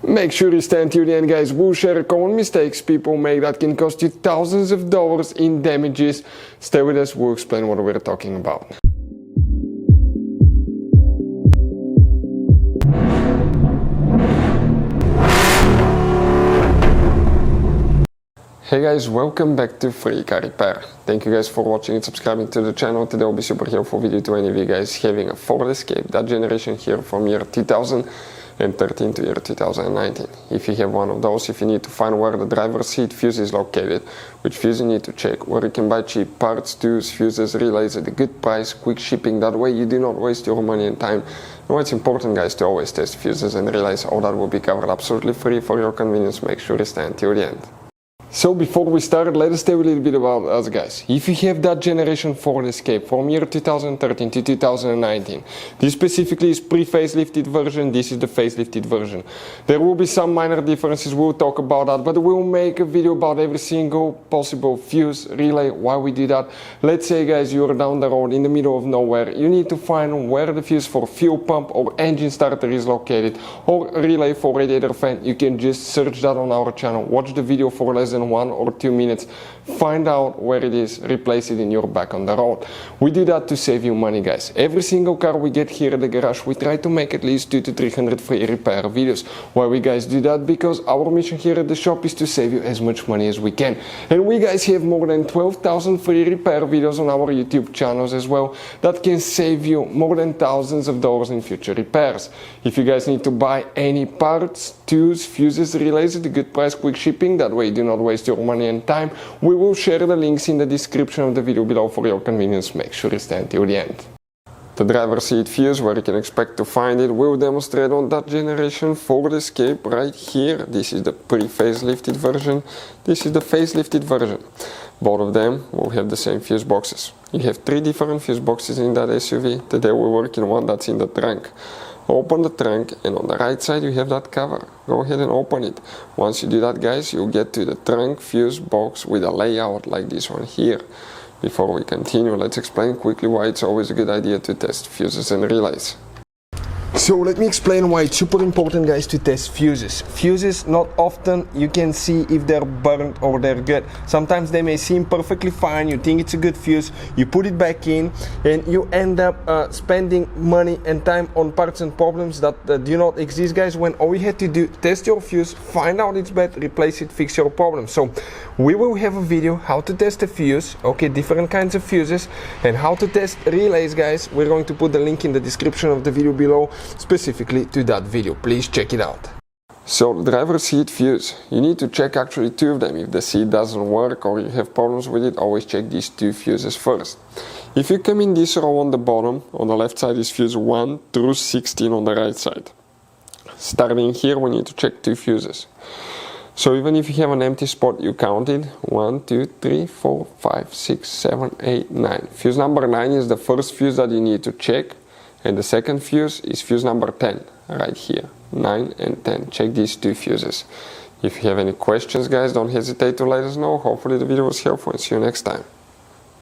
Make sure you stay until the end, guys. We'll share common mistakes people make that can cost you thousands of dollars in damages. Stay with us, we'll explain what we're talking about. Hey guys, welcome back to Free Car Repair. Thank you guys for watching and subscribing to the channel. Today will be super helpful video to any of you guys having a Ford Escape, that generation here from year 2013 to year 2019. If you have one of those, if you need to find where the driver's seat fuse is located, which fuse you need to check, where you can buy cheap parts, tools, fuses, relays at a good price, quick shipping, that way you do not waste your money and time. And what's important, guys, to always test fuses and relays. All that will be covered absolutely free for your convenience. Make sure you stay until the end. So before we start, let us tell you a little bit about us, guys. If you have that generation Ford Escape from year 2013 to 2019, this specifically is pre-facelifted version, this is the facelifted version. There will be some minor differences, we'll talk about that, but we'll make a video about every single possible fuse, relay, why we do that. Let's say, guys, you're down the road in the middle of nowhere, you need to find where the fuse for fuel pump or engine starter is located, or relay for radiator fan. You can just search that on our channel, watch the video for less than 1 or 2 minutes, find out where it is, replace it in your back on the road. We do that to save you money, guys. Every single car we get here at the garage, we try to make at least 200 to 300 free repair videos. Why we guys do that? Because our mission here at the shop is to save you as much money as we can. And we guys have more than 12,000 free repair videos on our YouTube channels as well that can save you more than thousands of dollars in future repairs. If you guys need to buy any parts, tools, fuses, relays at a good price, quick shipping, that way you do not waste your money and time, we will share the links in the description of the video below for your convenience. Make sure you stay until the end. The driver's seat fuse, where you can expect to find it, will demonstrate on that generation Ford Escape right here. This is the pre-facelifted version, this is the facelifted version. Both of them will have the same fuse boxes. You have 3 different fuse boxes in that SUV. Today we're working on one that's in the trunk. Open the trunk, and on the right side you have that cover. Go ahead and open it. Once you do that, guys, you'll get to the trunk fuse box with a layout like this one here. Before we continue, let's explain quickly why it's always a good idea to test fuses and relays. So let me explain why it's super important, guys, to test fuses. Fuses, not often you can see if they're burnt or they're good. Sometimes they may seem perfectly fine, you think it's a good fuse, you put it back in, and you end up spending money and time on parts and problems that do not exist, guys, when all you had to do, test your fuse, find out it's bad, replace it, fix your problem. So we will have a video how to test a fuse, okay, different kinds of fuses, and how to test relays, guys. We're going to put the link in the description of the video below, specifically to that video. Please check it out. So the driver's seat fuse, you need to check actually 2 of them. If the seat doesn't work or you have problems with it, always check these 2 fuses first. If you come in this row on the bottom, on the left side is fuse 1 through 16 on the right side. Starting here, we need to check 2 fuses. So even if you have an empty spot, you count it. 1, 2, 3, 4, 5, 6, 7, 8, 9. Fuse number 9 is the first fuse that you need to check. And the second fuse is fuse number 10, right here. 9 and 10. Check these 2 fuses. If you have any questions, guys, don't hesitate to let us know. Hopefully the video was helpful, and see you next time.